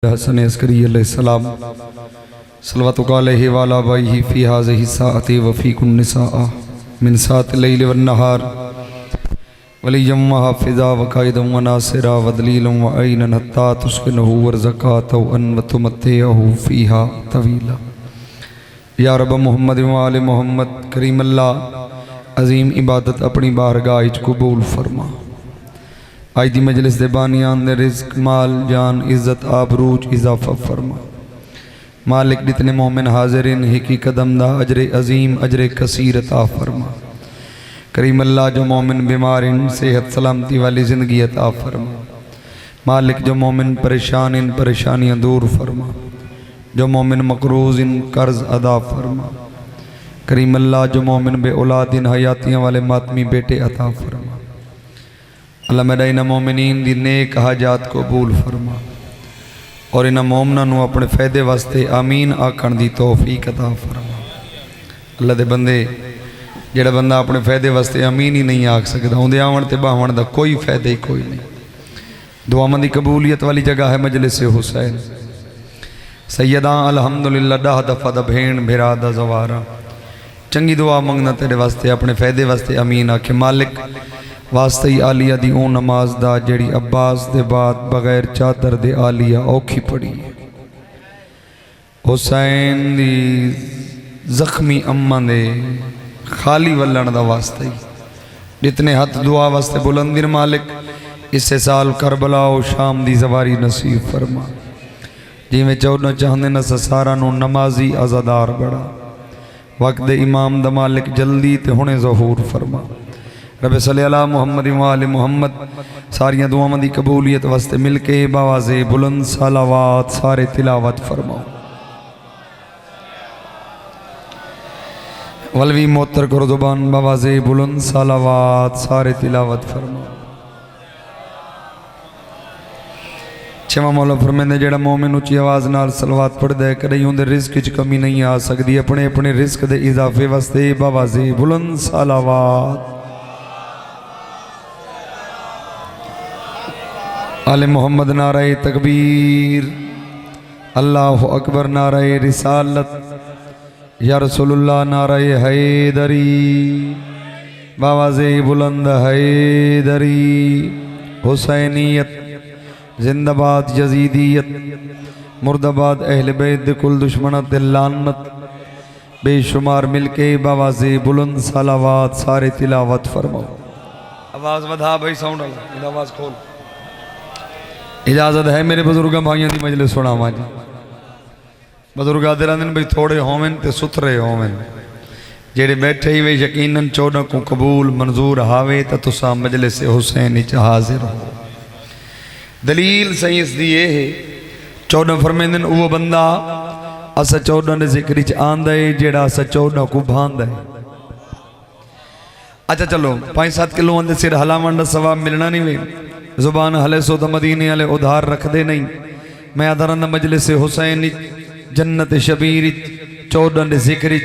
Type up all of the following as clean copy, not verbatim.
हसन अस्करी अलैहिस्सलाम सल्लल्लाहु अलैहि वाला बाइही फी हाज़िही साअति व फी कुल्लि साअ मिन साअति लैल वन नहार वलिय्यम व हाफ़िज़ा व काइदम व नासिरा व दलीलन व ऐनन हत्ता तुस्किनहु व ज़कातहु अन व तुमत्तिअहु फ़ीहा तवीला। या रब मुहम्मद व आले मुहम्मद करीम अल्लाह अज़ीम इबादत अपनी बारगाह विच कबूल फरमा। आज दी मजलिस दे बानियान दे रिज़्क माल जान इज़्ज़त आबरूज इजाफा फरमा। मालिक जितने मोमिन हाज़िरिन हिकी कदम दा अजरे अज़ीम अजरे कसीर अता फरमा। करीम अल्लाह जो मोमिन बीमारिन सेहत सलामती वाली ज़िंदगी अता फरमा। मालिक जो मोमिन परेशान इन परेशानियाँ दूर फरमा। जो मोमिन मकरूज़ इन कर्ज अदा फरमा। करीम अल्लाह जो मोमिन बे औलाद इन हयातियाँ वाले मातमी बेटे अता फरमा। अल्लाह मेरा इन्ह मोमिनीन दी नेक हाजात कबूल फरमा और इन्ह मोमना नू अपने फ़ायदे वास्ते आमीन आखण दी तौफीक अता फरमा। अल्लाह दे बंदे जेड़ा बंदा अपने फ़ायदे वास्ते आमीन ही नहीं आख सकता उहदे आवन ते बावन दा कोई फ़ायदा ही कोई नहीं। दुआवां दी कबूलियत वाली जगह है मजलिस हुसैन। सैयदा अल्हम्दुलिल्लाह डाह दफ़ा दा भेण भेरा दा ज़वारा चंगी दुआ मंगना तेरे वास्ते अपने फ़ायदे वास्ते आमीन आखे। मालिक वास्ते ही आलिया दी ओ नमाज दा जेड़ी अब्बास दे बाद बगैर चादर दे आलिया औखी पड़ी। हुसैन दी जख्मी अम्मा दे खाली वलन दा वास्ते ही जितने हथ दुआ वास्ते बुलंदिन मालिक इसे साल करबला और शाम दी जवारी नसीब फरमा। जिमें 14 चाहते न सारा नू नमाजी आज़ादार बड़ा वक्त दे इमाम दा मालिक जल्दी ते हुणे ज़हूर फरमा। रब सल्ले अला मुहम्मद व आले मुहम्मद सारियां दुआवां दी कबूलियत वास्ते मिलके बावाज़े बुलंद सलावात सारे तिलावत फरमाओ। वलवी मोतर करो ज़ुबान बावाज़े बुलंद सलावात सारे तिलावत फरमाओ। छेवां मौला फरमांदे जेड़ा मोमिन उच्ची आवाज़ नाल सलवात पढ़दा है कदे उहदे रिज़्क च कमी नहीं आ सकदी। अपने अपने रिज़्क दे इजाफे वास्ते बावाज़े बुलंद सलावात। आले मोहम्मद नाराए तकबीर अल्लाह अकबर नाराए रिसालत या रसूलुल्लाह नाराए हैदरी बावाज़े बुलंद हैदरी। हुसैनियत जिंदाबाद यजीदियत मुर्दाबाद अहले बैत कुल दुश्मनत लानत बेशुमार मिलके बावाज़े बुलंद सलावात सारे तिलावत फरमाओ। आवाज़ वधा भाई साउंड वाला आवाज़ खोल। इजाजत है मेरे बुजुर्गों भाइयों की मजलिस सुनावा जी। बुजुर्ग आदे दिन भाई थोड़े होवन ते सुथरे होवन जेड़े बैठे ही वे यकीनन 14 को कबूल मंजूर हावे तो तुसा मजलिस हुसैन च हाजिर हो। दलील सही इसदी ये है 14 फरमेंदन वो बंदा अस 14 दे जिक्र च आंदा है जेड़ा अस 14 को भांदा है। अच्छा चलो 5-7 किलो दे सिर हलावन दा सवाब मिलना नहीं वे जुबान हले सो तो मदीने वाले उधार रखते नहीं। मैं आदरंद मजलिस हुसैन जन्नत शबीर 14 दे जिक्र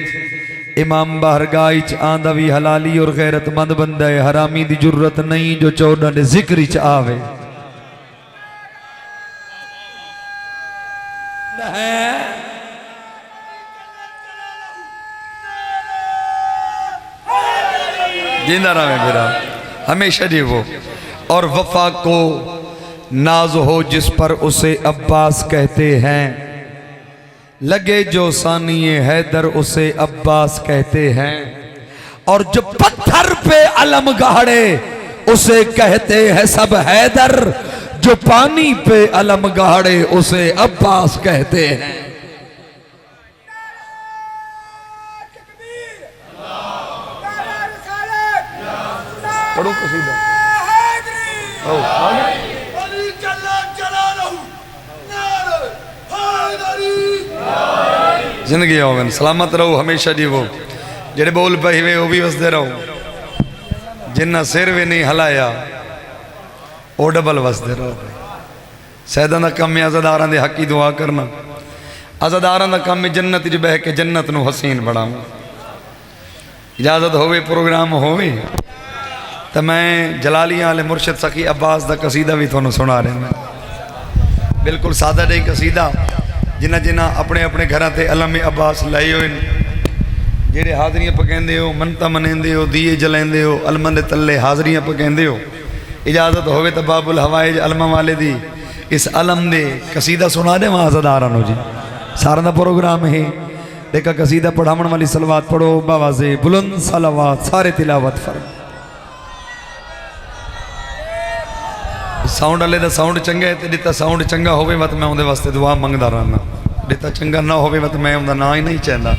इमाम बारगाह च आंदा भी हलाली और गैरतमंद बंदा है। हरामी दी जरूरत नहीं जो 14 दे जिक्र च आवे। जिंदा रहे मेरा हमेशा जी वो। और वफा को नाज हो जिस पर उसे अब्बास कहते हैं। लगे जो सानिए हैदर उसे अब्बास कहते हैं। और जो पत्थर पे अलम गाड़े उसे कहते हैं सब हैदर। जो पानी पे अलम गाड़े उसे अब्बास कहते हैं। पढ़ो कसीदा जिंदगी होवन सलामत रहो हमेशा जी। वो जेड़े बोल पे वे वो भी वसदे रहो। जिन्ना सिर भी नहीं हलाया वो डबल वसदे रहो। सैदा का कम है अज़ादारां दे हक की दुआ करना। अज़ादारां दा कम है जन्नत च बह के जन्नत नू हसीन बनाना। इजाजत होवे प्रोग्राम होवे तो मैं जलालियां वाले मुर्शद सखी अब्बास का कसीदा भी थोनों सुना रहा। बिल्कुल सादा जी कसीदा जिन्हें जिन्हें अपने अपने घर से अलम अब्बास लाए हुए जेड़े हाजरियाँ पकाते हो मनता मनाते हो दिए जलाते हो अलम के तले हाजरियाँ पकाते हो इजाजत होवे तो बाबुल हवाइज अलमा वाले दी इस अलम दे कसीदा सुना दे आज़ादारा जी सारा का प्रोग्राम है देखा कसीदा पढ़ावन वाली सलवात पढ़ो बाबा से बुलंद सलावात सारे तिलावत फर साउंड वाले का साउंड चंगा है तो जिता साउंड चंगा होवे मत मैं उनके वास्ते दुआ मंगता रहना जिता चंगा ना होवे मत मैं उनका ना ही नहीं चाहता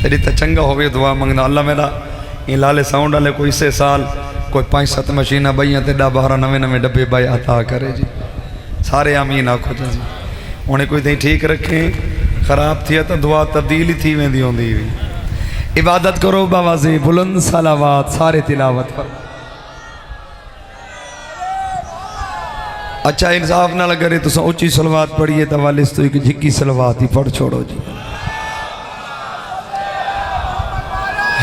तो जिता चंगा होवे दुआ मंगता अल्लाह मेरा ये लाले साउंड वाले कोई इसे साल कोई 5-7 मशीन बइया तो 10-12 नवे नवे डब्बे बाई अता करे जी सारे आमीन आखो जी उन्हें कोई नहीं ठीक रखे खराब थी तो दुआ तब्दील ही थी वेंदी होंदी इबादत करो बाबा जी बुलंद सलावात सारे तिलावत पर अच्छा इंसाफ ना लगे तुस उच्ची सलवात पढ़िए तो वालिस तो एक झिक्की सलवात ही पढ़ छोड़ो जी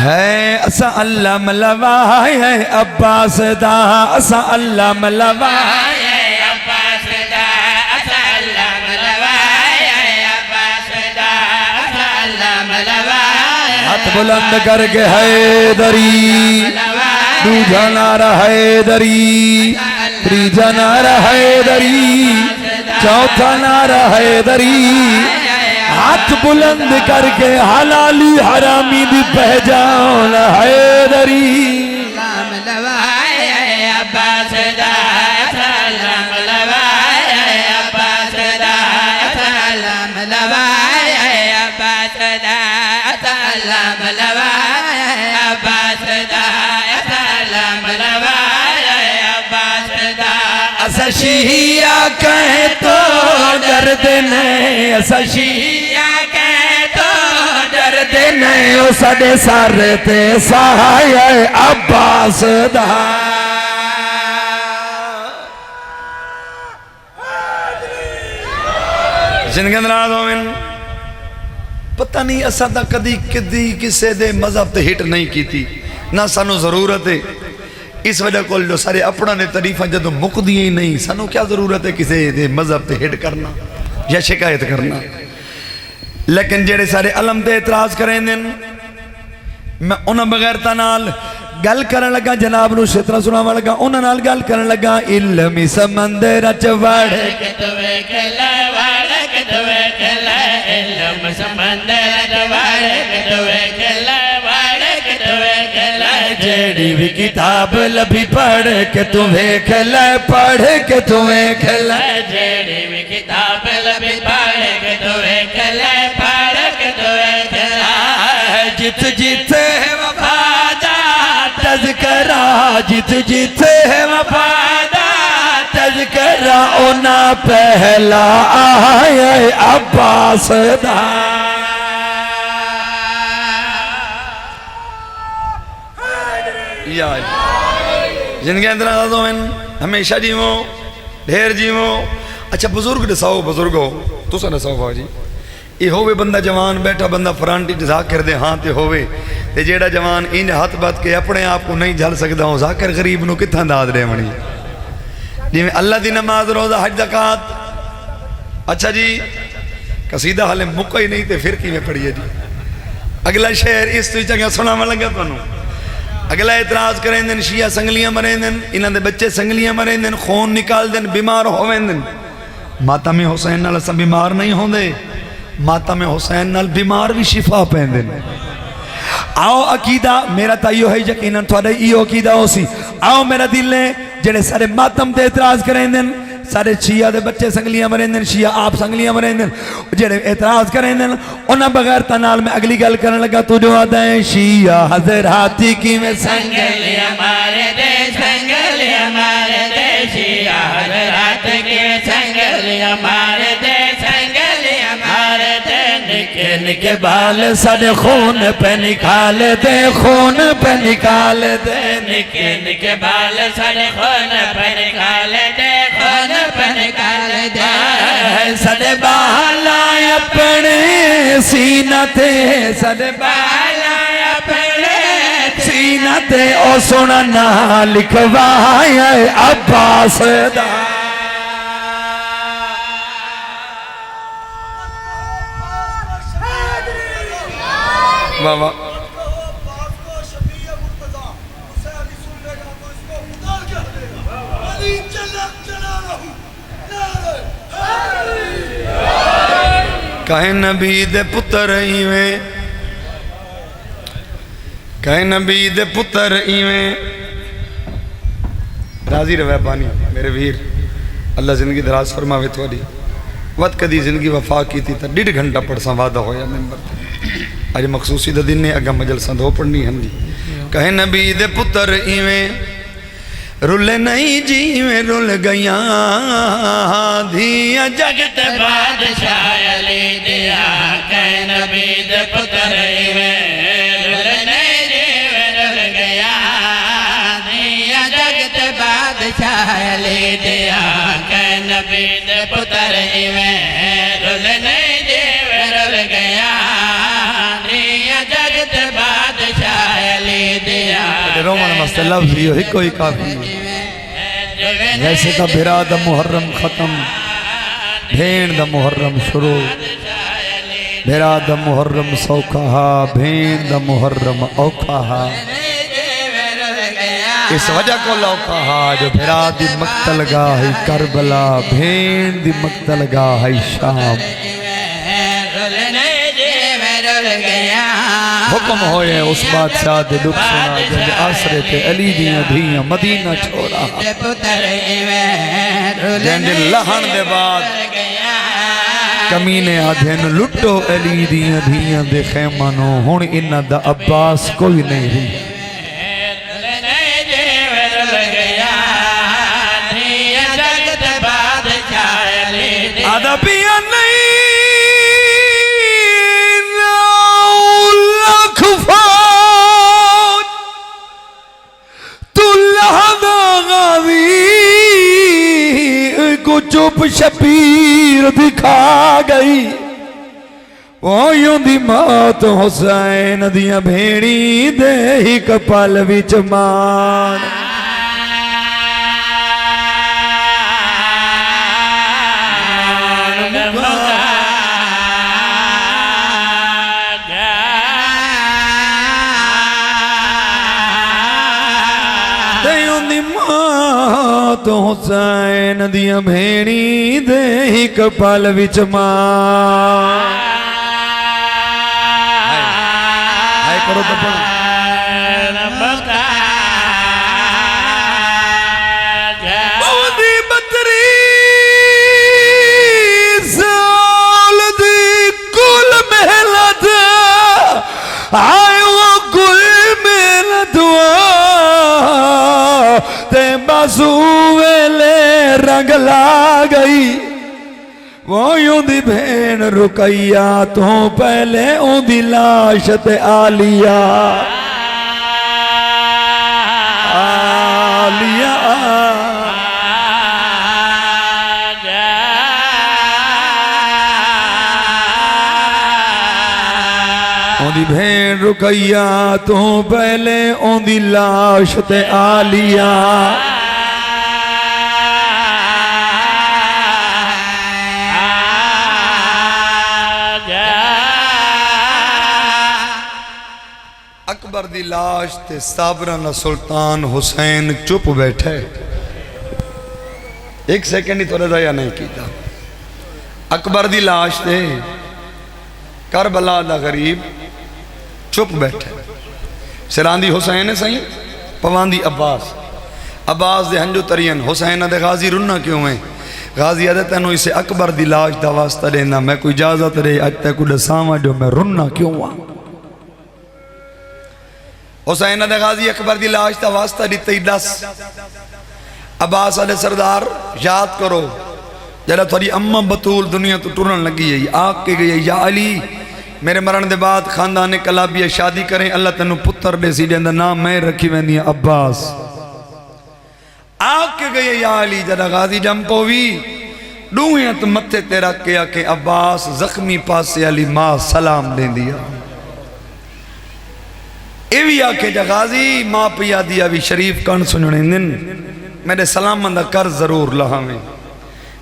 है असा अल्लाह मलवा है अब्बास दा असा अल्लाह मलवा है अब्बास दा असा अल्लाह मलवा है अब्बास दा असा अल्लाह मलवा हाथ बुलंद करके हैदरी दूजा नारा हैदरी तीजा नारा हैदरी चौथा नारा हैदरी हाथ बुलंद करके हलाली हरामी दी पहचान हैदरी अब्बास दा सलाम लवाए अब्बास दा सलाम लवाए अब्बास दा सलाम लवाए अब्बास दा सलाम लवाए अब्बास दा असा शिया कहे तो दर्द नहीं असा शिया कहे तो दर्द नहीं ओ साडे सर ते सहाय अब्बास दा जिनके नाराज होवन पता नहीं असा तो कदी कदी किसी दे मजहब ते हिट नहीं की ना सानू जरूरत है इस वजह को जो सारे अपना ने तारीफा जो मुकदी ही नहीं सानू क्या जरूरत है किसी दे मजहब ते हिट करना या शिकायत करना लेकिन जेड़े सारे अलम ते एतराज करें मैं उन्होंने बगैरता नाल गल करन लगा जनाब नू शेतरा सुनावन लगा उन्हां नाल गल करन लगा इल्मी समंदर च वड़ के तुवे खला वड़ के तुवे खला इल्म समंदर च वड़ के तुवे खला वड़ के तुवे खला जेड़ी भी किताब लभी पढ़ के तुम्हें खला पढ़ के तुम्हें खला जेड़ी भी किताब लभी पढ़ के तुम्हें खला पढ़ के तुम्हें खला जित जित है वफादा तज़करा जित जित है वफादा तज़करा ओना पहला आया अब्बास दा जिनके अंदर हमेशा जीवो ढेर जीवो अच्छा बुजुर्ग दसाओ बुजुर्गो तुसा दसाओ बाजी ये होवे बंदा जवान बैठा बंदा फरांटी जाकिर दे हाँ ते होवे ते जेड़ा जवान इंज हथ बत के अपने आप को नहीं झल सकता हो जाकिर गरीब नू कित्थां दाद देवणी जिवें अल्लाह दी नमाज रोजा हज ज़कात अच्छा जी कसीदा हाले मुक्का ही नहीं ते फिर किवें पढ़िए जी अगला शेर इस तो चंगा सुनावन लगा तुहानू अगला एतराज करें शिया संगलियां मरेंदन इन्हां दे बच्चे संगलियां मरेंदन खून निकाल देन बीमार होवेंदन मातम हुसैन नाल असां बीमार नहीं होंदे मातम हुसैन नाल बीमार भी शिफा पैंदे आओ अकीदा मेरा तो इहो है यकीनन तुहाडा इहो अकीदा होसी आओ मेरा दिल ने जेड़े सारे मातम ते एतराज करेंदन सारे शिया दे बच्चे संगलियां मरेंदन शिया आप संगलियां मरेंदन जेड़े एतराज करेंदन उन्हां बगैर नाल मैं अगली गल करन लगा तू जो आदा है शिया हजराती की में संगलियां मारे दे संगलियां मारे दे शिया हजरात की में संगलियां मारे दे संगलियां मारे दे निके निके बाल साडे खून पे निकाल दे खून पे निकाल दे निके निके बाल साडे खून पे निकाल दे खून पे निकाल दे साडे बाल अपने सीना ते साडे बाल अपने सीना ते ओ सोना ना लिखवाया अब्बास दा वाह वाह। कहे नबी दे पुत्र इवें, कहे नबी दे पुत्र इवें। राजी रवे बानी मेरे वीर, अल्लाह जिंदगी दराज फरमावे थोड़ी। वत कदी जिंदगी वफा की थी तो 1.5 घंटा पढ़ सा वादा होया मेंबर ते। अज मखसूसी दा दिन ने अगा मजलसा दो पढ़नी हम जी। कहे नबी दे पुत्र इवें, रुल नहीं जीवें रुल गया धिया जगत बादशाह अली दिया। कहे नबी दे पुत्र इवें, रुल नहीं जीवें रुल गया धिया जगत बादशाह अली दिया। कहे नबी दे पुत्र इवें, रुल नहीं जीवें रुल गया धिया जगत बादशाह अली दिया। रोमन मस्त लफ्ज़ यो ही कोई काफी। वैसे तो बिरा दा मुहर्रम खत्म, भेण दा मुहर्रम शुरू। बिरा दा मुहर्रम सौखा हा, भेण दा मुहर्रम औखा हा। इस वजह को लौका हा जो बिरा दी मक्तल गाह करबला, भेण दी मक्तल गाह शाम। हुक्म होए उस बादशाह दे दुख सुना जब आसरे ते अली दियां धियां मदीना छोड़ा। जंदे लहण दे बाद कमीने आधेन लुटो अली दियां धियां दे खैमानो। हुण इन्हां दा अब्बास कोई नहीं रही। आदा पिया नहीं चुप शबीर दिखा गई। वो यूंदी मौत हुसैन दिया भेड़ी दे ही कपल विच मान। तो हुसैन दिया भेड़ी दे ही कपल विच मां। हाय करो तो पढ़ो। ओदी बतरी साल दी कुल महलत आए वो कुल महलत ते बाजू वेले रंग ला गई। वो यूंदी भेण रुकैया तो पहले ओंदी लाश ते आलिया आलिया ओंदी भेण रुकैया तो पहले ओंदी लाश ते आलिया। अकबर दी लाश ते साबराना सुल्तान हुसैन चुप बैठे। एक सेकंड ही थोड़ा दया नहीं कीता। अकबर दी लाश ते करबला दा गरीब चुप बैठे। सिरांदी हुसैन सही पवांदी अब्बास। अब्बास दे हंजू तरियन हुसैन दे गाजी रुन्ना क्यों है? गाजी आदे तेनू इसे अकबर दी लाश दा वास्ता देना। मैं कोई इजाजत रे अज तक दसावा जो मैं रुन्ना क्यों आ। हुसैन दे गाजी अकबर दी लाश दा वास्ता दिते दस। अब्बास आदे सरदार याद करो जरा थोड़ी अम्मा बतूल दुनिया तो टुरन लगी है आग के गई या अली मेरे मरण के बाद खानदान कलाबिया शादी करें अल्लाह तेन पुत्र दे सी देंदा नाम मैं रखी वेंदी अब्बास। आग के गई या अली जरा गाजी जम पोवी डूहियां तो मथे ते रख के आके अब्बास जख्मी पासे अली मां सलाम देंदी ए भी आके जगाजी मां पिया दिया भी शरीफ कण सुनने दिन मेरे सलाम दा कर्ज जरूर लहावे।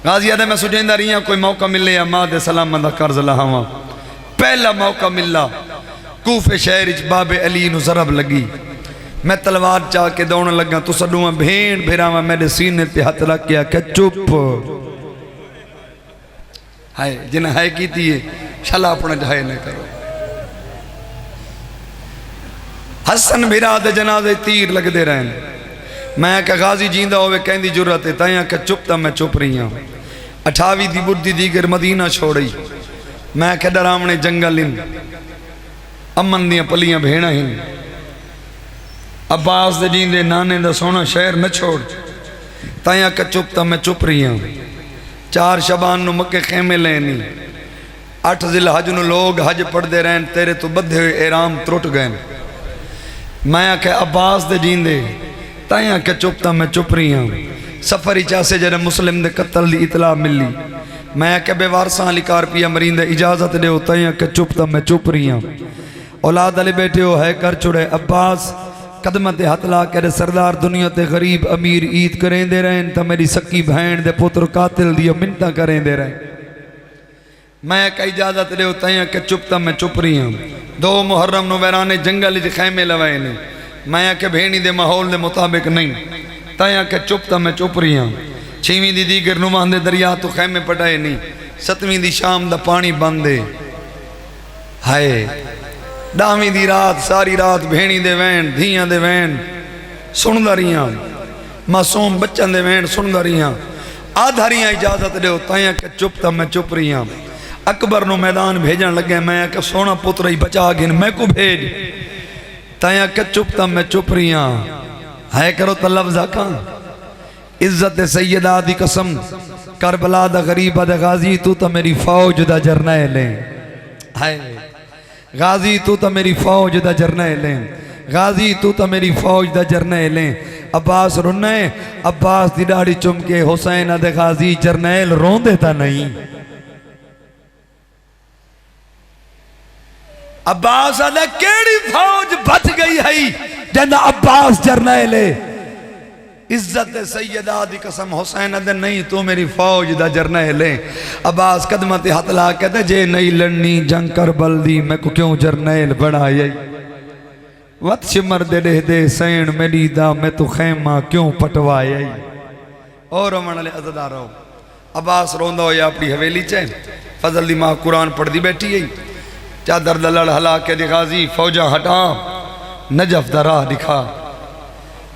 गाजी आदे मैं सुझेंदा रही कोई मौका मिले या मां दे सलाम दा कर्ज लहावा। पहला मौका मिला कूफे शहर च बाबे अली नू ज़रब लगी। मैं तलवार चाह के दौड़ लगा तो सडूआ भेड़ भेरावा मेरे सीने ते हथ रख के आख्या चुप हाय जिन्हें है की थी शला अपना जाए न करो। हसन भिरा दे जनाजे तीर लगते रहन। मैं क्या गाजी जींदा होवे कहंदी जुरत है तया क्या चुप तो मैं चुप रही हाँ। 28 दी बुढ़ी दीगर मदीना छोड़ी। मैं क्या डरावने जंगल इन अमन दियां पलियां भेड़ा हिन। अब्बास दे जींदे नाने दा सोना शहर न छोड़ तया क्या चुप तो मैं चुप रही हाँ। 4 शबान नु मक्के खेमे लेनी 8 जिल हज नु लोग हज पढ़ते रहन तेरे तो बधे हुए एराम त्रुट गए। मैं आख्या अब्बास दे जींदे तया आख्या चुप तो मैं चुप रही हाँ। सफर चासे जरे मुस्लिम दे कत्ल की इतला मिली। मैं आख्या बेवारसा अली कारपिया मरींदे इजाजत दो तया आख्या चुप तो मैं चुप रही हाँ। औलाद अली बैठे हो है कर छुड़े। अब्बास कदम ते हथ ला के सरदार दुनिया ते गरीब अमीर ईद करेंदे रहन तो मेरी सक्की भैन दे पुत्र कातिल दी मिन्नता करेंदे रहे। मैं क्या इजाजत दो तया के चुप तो मैं चुप रही हाँ। 2 मुहर्रम नु वैराने जंगल च खैमे लवाए ने। मैं क्या भेणी दे माहौल दे मुताबिक नहीं तया के चुप तो मैं चुप रही हाँ। 6वीं दी दीगर नुमांदे दरिया तो खैमे पटाए नहीं। 7वीं दी शाम दा पानी बंद है हाय। 10वीं दी रात सारी रात भेणी दे वैन धियां दे वैन सुनदा रही हाँ। मासूम बच्चन दे वैन सुनदा रही हाँ। आधा रही इजाजत दो तया के चुप तो मैं चुप रही हाँ। अकबर नु मैदान भेजन लगे। मैं क्या सोना पुत्र ही बचा गिन मैं को भेज तया के चुप तो मैं चुप रही हाँ। है करो तो लफ्ज़ आका इज्जत सैयदा दी कसम करबला दा गरीब दा गाजी तू तो मेरी फौज दा जरनैल है। हाय गाजी तू तो मेरी फौज दा जरनैल है। गाजी तू तो मेरी फौज दा जरनैल है। अब्बास रोना है। अब्बास दी दाढ़ी चुम के हुसैन दे गाजी जरनैल रोंदे ता नहीं। अब्बास आदा केड़ी फौज बच गई है जंदा अब्बास जरनैल है। इज्जत सैयदा दी कसम हुसैन दे नहीं तू मेरी फौज दा जरनैल है। अब्बास कदम ते हथ ला कहते जे नहीं लड़नी जंग करबल दी मैं को क्यों जरनैल बनाई। वत शिमर दे दे सैन मेरी दा मैं तू खैमा क्यों पटवाई। और रमन अज़दारो अब्बास रोंदा होया अपनी हवेली च फजल दी मां कुरान पढ़दी बैठी है। चादर दलड़ हला के दिखाजी फौजा हटा नजफ दा राह दिखा।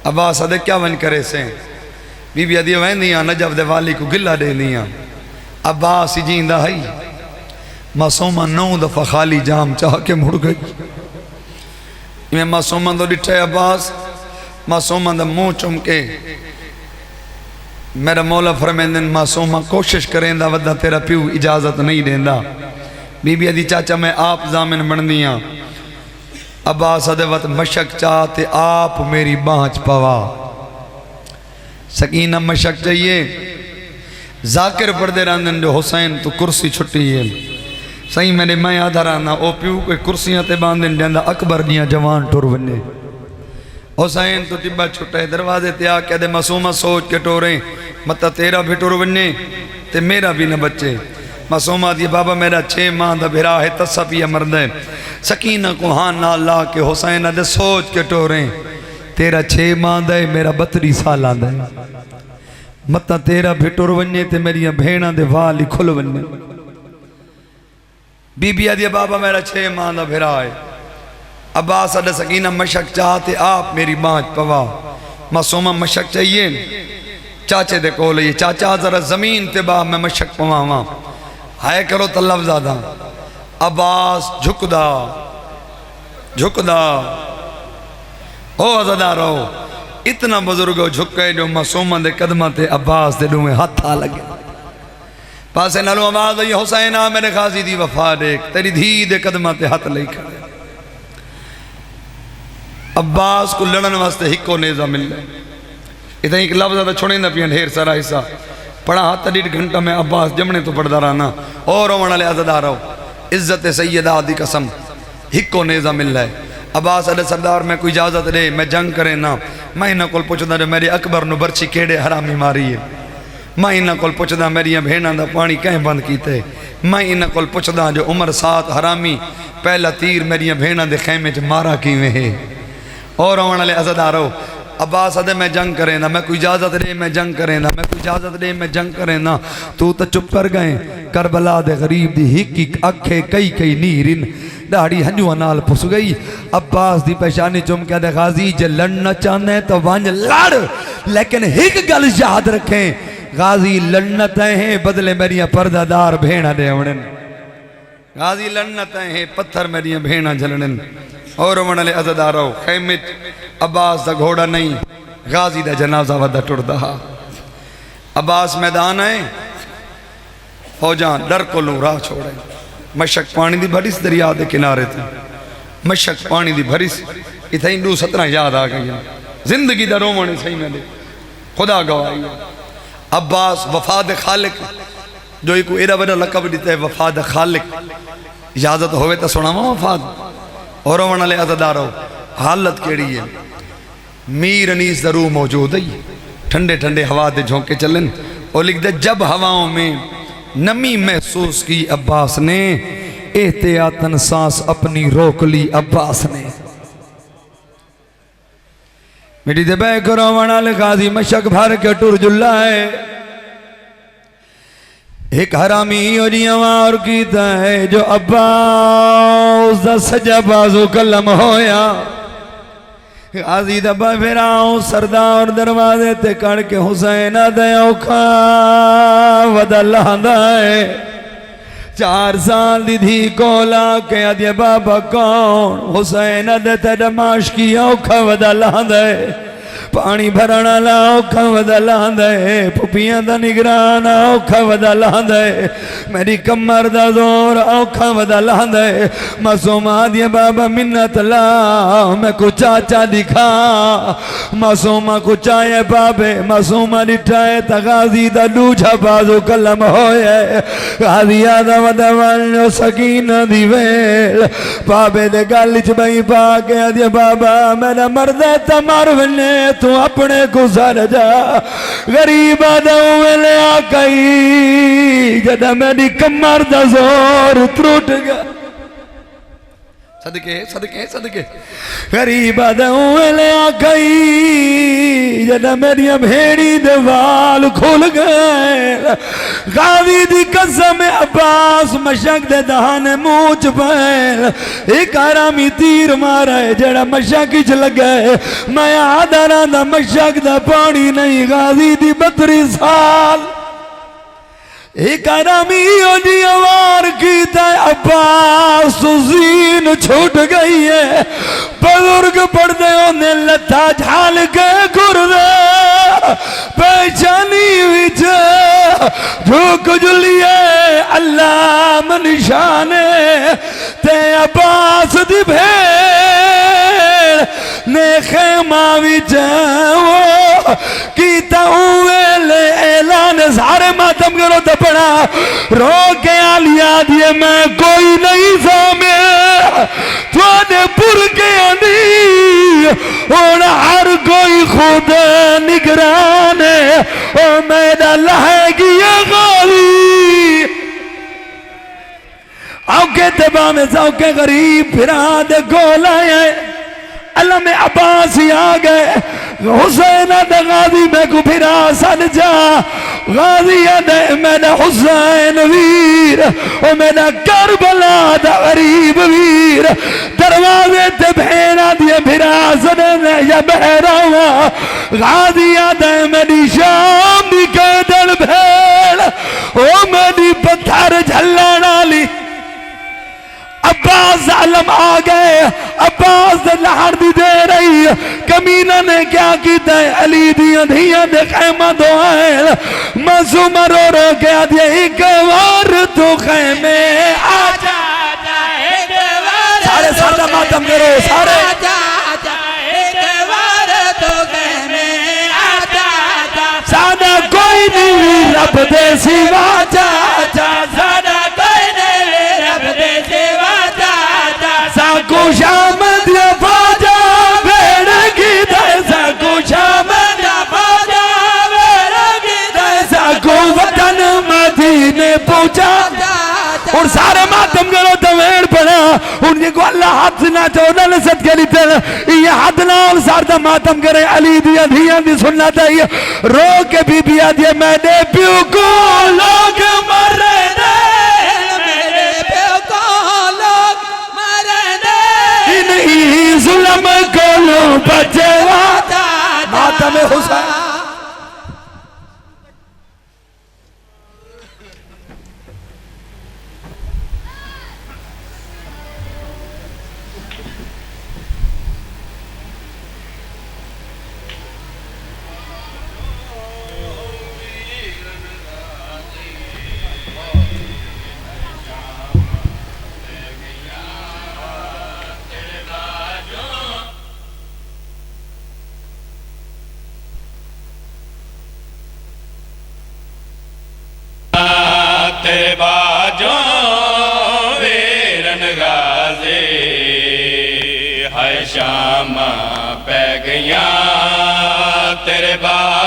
अब्बास अदे क्या वन करे से बीबी अदी वहदियाँ नजफ दे वाली को गिला देनियाँ। अब्बास ही जींदा है। मासूमा 9 दफा खाली जाम चाह के मुड़ गई। मैं मासूमा तो डिठे अब्बास मासूमा दा मुंह चुम के मेरा मौला फरमांदन मासूमा कोशिश करेंदा वदा तेरा प्यू इजाजत नहीं देंदा। बीबी अदी चाचा मैं आप जामिन बन दियाँ। अब्बास अदे वत मशक चाह ते आप मेरी बाँच पवा। सकीना मशक चाहिए जाकिर पढ़ते रहंदन जो हुसैन तो कुर्सी छुट्टी है सही मेरे मैं आधा रहना ओ प्यू कोई कुर्सियां ते बांधन जांदा अकबर दियां जवान टुर वने। हुसैन तो टिब्बा छुट्टे दरवाजे ते आके दे मासूमा सोच के टोरे मत तेरा भी टुर वने ते मेरा भी न बच्चे। मासूमा दी बाबा मेरा 6 माह दा भिरा है तसा पिया मरद है। सकीना को हाँ ना ला के हुसैन दे सोच के टोरे तेरा 6 माह दा है मेरा 32 साल दा है। मत तेरा भी टुर वने ते मेरी भेणा दे वाल ही खुल वने। बीबी आदि बाबा मेरा 6 माह दा भिरा है। अब्बास अद सकीना मशक चाहते आप मेरी बाँच पवा। मासूमा मशक चाहिए चाचे दे कोल ये चाचा जरा जमीन ते बा मैं मशक पवावा। है करो तो लफ्ज़ आदा। अब्बास झुकदा झुकदा हो अज़दारो इतना बुजुर्ग झुके जो मासूमा दे कदम ते अब्बास दे डूमे हाथ आ लगे। पासे नालों आवाज आई हुसैन आ मेरे गाजी दी वफा देख तेरी धी दे कदम ते हाथ लई खड़े। अब्बास को लड़न वास्ते हिको नेजा मिल इतना एक लफ्ज़ छोड़े ना पिया ढेर सारा हिस्सा पढ़ा हाथ 1.5 घंटा में अब्बास जमने तो पढ़ता रहना। और रोवण वाले अज़दार हो इज्जत सैयदा दी कसम हिको नेजा मिल है। अब्बास अदे सरदार मैं कोई इजाजत दे मैं जंग करे ना मैं इन्हों को पुछदा जो मेरे अकबर नु बर्छी केड़े हरामी मारी है। मैं इन्हां कोल पुछदा मेरियां भेणां दा पानी कैं बंद कीते। मैं इन्हां कोल पुछदा जो उमर साथ हरामी पहला तीर मेरियां भेणां दे खैमे च मारा किवें है। और आने वाले अज़ादारो अब्बास अदे मैं जंग करें ना, मैं कोई इजाज़त दे मैं जंग करें ना, मैं कोई इजाज़त दे मैं जंग करें ना। तू तो चुप कर गए। करबला दे गरीब दी हिक हिक अखे कई कई नीरिन दाढ़ी हंजुआ नाल पुस गई। अब्बास दी पेशानी चुम के दे गाजी जे लड़ना चाहने तो वंज लड़, लेकिन हिक गल याद रखें, गाजी लड़ना तय है बदले मेरिया पर्दादार भेड़ा दे आवणन। गाजी लड़ना तय है पत्थर मेरिया भेड़ा झलणन। और वणले अज़दारो खैमे अब्बास दा घोड़ा नहीं, गाजी दा जनाजा वदा टुरदा। अब्बास मैदान है, फौजां डर को राह छोड़े। मशक पानी दी भरिस दरिया दे किनारे थे, मशक पानी दी भरिस इथे इंडू 17 याद आ गई। जिंदगी दा रोवण सही में खुदा गवाही। अब्बास वफाद खालिक जो एक एडा वडा लकब दिता है, वफाद खालिक। इजाजत होवे तो सुनावा वफाद। और वणले अज़दारो हालत केड़ी है। मीर अनीस ज़रूर मौजूद है, ठंडे ठंडे हवा दे झोंके चलन। और लिख दे जब हवाओं में नमी महसूस की अब्बास ने, एहतियातन सांस अपनी रोक ली अब्बास ने। मेरी दे बै करो वणाल गाजी मशक भर के टुर जुल्ला है। एक हरामी और कीता है जो अब्बास दा सजा बाजू कलम होया। गाजी दबा फिराओ सरदार दरवाजे ते कड़ के हुसैन दे औखा वदा लांदा है। 4 साल दी धी कोला के अदे बाबा कौन हुसैन दे ते दमाश की औखा वदा लांदा है। पानी भरण वाला औखा वदा लांदा है, पुपियां दा निगरान औखा वदा लांदा है। मेरी कमर दा जोर औखा वदा लांदा है। मासूमा दिया बाबा मिन्नत ला मैं को चाचा दिखा। मासूमा को चाहे बाबे मासूमा दिठाए तगाजी दा दूजा बाजू कलम होए। गाजिया दा वदा वालो सकीना दी वेल बाबे दे गल च बई पा के दिया बाबा मेरा मर्द तमर वने तू अपने गुजर जा। गरीब ले आ गई जदा मेरी कमर दा जोर त्रुट गया। सदके सदके सदके गरीब ले आ गई जदा मेरिया भेड़ी दे वाल खुल गए। गाजी दी कसम अब्बास मशक दे दहाने मुंह च पैन। एक हरामी तीर मारा है जड़ा मशक च लगा है। मैं आदरा दा मशक दा पानी नहीं। गाजी दी 32 साल एक हरामी वार कीता अब्बास जीन छूट गई है। बुजुर्ग पढ़ते होने लथा झाल के गुरदे पहचानी विच झुक जुलिए अल्लाह निशाने ते अब्बास दी भेड़ ने खेमा विच वो कीता उवेले ऐलान सारे मातम करो दपना रो के आलिया दिए मैं कोई नहीं सामे थोड़े पुर के आंदी और हर कोई खुद निगरान ओ मेरा लहेगी गाली औके तबा में सौके गरीब फिरा दे गोलाए अल्लाह में अब्बास ही आ गए। हुसैन गाजी में को फिरा सन जा गाजी दे मेरा हुसैन वीर ओ मेरा करबला दा गरीब वीर दरवाजे ते भेड़ा दिए फिरा सने या बहरावा गाजी दे मेरी शाम दी कैदल भेड़ ओ मेरी पत्थर झल्लण वाली अब्बास आलम आ गए। अब्बास लहर दी दे रही कमीना ने क्या किया अली दिया धिया दे खैमा दुआए मासूमा रो रो क्या दिया एक बार तो खैमे आ जा एक बार सारे सादा मातम करो सारे एक बार तो खैमे आ जा सादा कोई नहीं रब दे सिवा जा सादा कोई नहीं रब दे सिवा साको शामद फाजा भेड़ की दे साको शामद फाजा भेड़ की दे साको और सारे मातम करो तवेड़ पड़ा उनके को अल्लाह हाथ ना चौदह ने सदके लिते ये हाथ ना और सारदा मातम करे अली दिया धिया दी सुन्नत है रो के बीबिया दिया मैंने प्यू को लोग मरे दे मेरे प्यो को लोग मरे दे इन्हीं जुल्म को लो बचे मातम हुसैन तेरे बाजों वीरन गाज़ी है शाम पै गया तेरे बा